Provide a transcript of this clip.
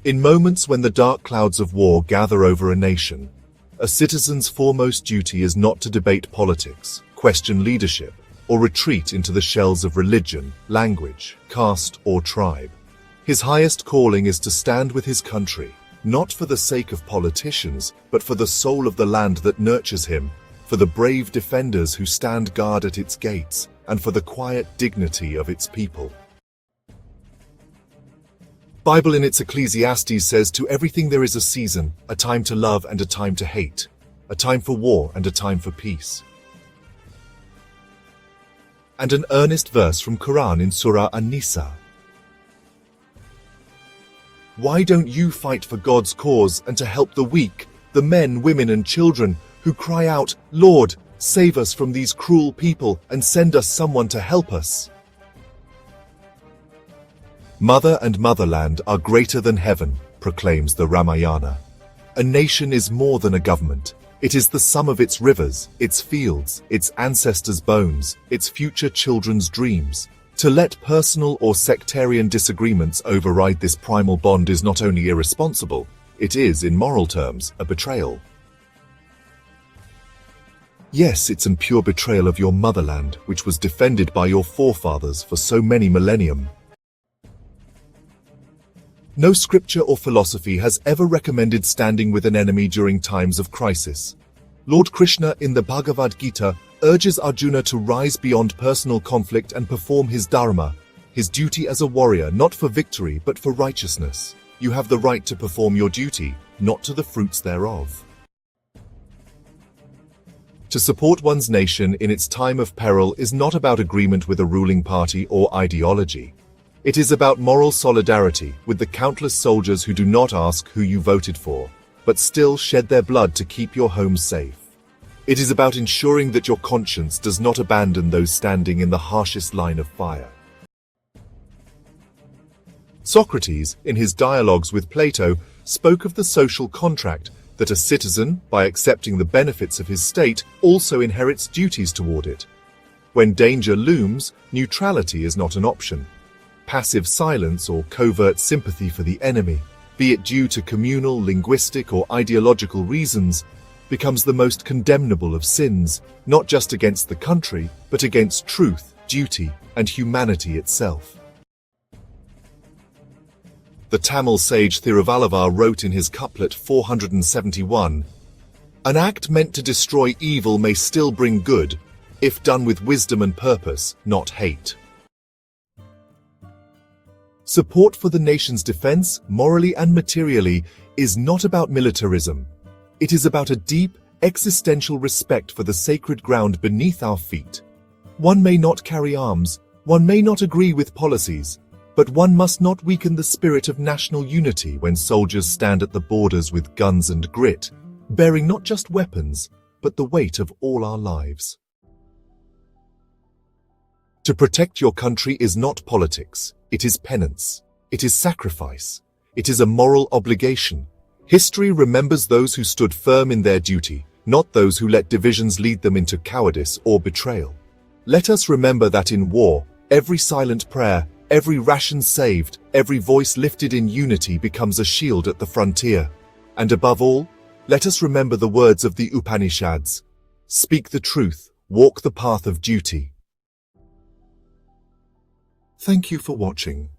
In moments when the dark clouds of war gather over a nation, a citizen's foremost duty is not to debate politics, question leadership, or retreat into the shells of religion, language, caste, or tribe. His highest calling is to stand with his country, not for the sake of politicians, but for the soul of the land that nurtures him, for the brave defenders who stand guard at its gates, and for the quiet dignity of its people. Bible in its Ecclesiastes says, "To everything there is a season, a time to love and a time to hate, a time for war and a time for peace." And an earnest verse from Quran in Surah An-Nisa. Why don't you fight for God's cause and to help the weak, the men, women and children who cry out, "Lord, save us from these cruel people and send us someone to help us"? Mother and motherland are greater than heaven, proclaims the Ramayana. A nation is more than a government. It is the sum of its rivers, its fields, its ancestors' bones, its future children's dreams. To let personal or sectarian disagreements override this primal bond is not only irresponsible, it is, in moral terms, a betrayal. Yes, it's a pure betrayal of your motherland, which was defended by your forefathers for so many millennium. No scripture or philosophy has ever recommended standing with an enemy during times of crisis. Lord Krishna in the Bhagavad Gita urges Arjuna to rise beyond personal conflict and perform his dharma, his duty as a warrior, not for victory but for righteousness. You have the right to perform your duty, not to the fruits thereof. To support one's nation in its time of peril is not about agreement with a ruling party or ideology. It is about moral solidarity with the countless soldiers who do not ask who you voted for, but still shed their blood to keep your home safe. It is about ensuring that your conscience does not abandon those standing in the harshest line of fire. Socrates, in his dialogues with Plato, spoke of the social contract that a citizen, by accepting the benefits of his state, also inherits duties toward it. When danger looms, neutrality is not an option. Passive silence or covert sympathy for the enemy, be it due to communal, linguistic, or ideological reasons, becomes the most condemnable of sins, not just against the country, but against truth, duty, and humanity itself. The Tamil sage Thiruvalluvar wrote in his couplet 471, "An act meant to destroy evil may still bring good, if done with wisdom and purpose, not hate." Support for the nation's defense, morally and materially, is not about militarism. It is about a deep, existential respect for the sacred ground beneath our feet. One may not carry arms, one may not agree with policies, but one must not weaken the spirit of national unity when soldiers stand at the borders with guns and grit, bearing not just weapons, but the weight of all our lives. To protect your country is not politics. It is penance. It is sacrifice. It is a moral obligation. History remembers those who stood firm in their duty, not those who let divisions lead them into cowardice or betrayal. Let us remember that in war, every silent prayer, every ration saved, every voice lifted in unity becomes a shield at the frontier. And above all, let us remember the words of the Upanishads. Speak the truth, walk the path of duty. Thank you for watching.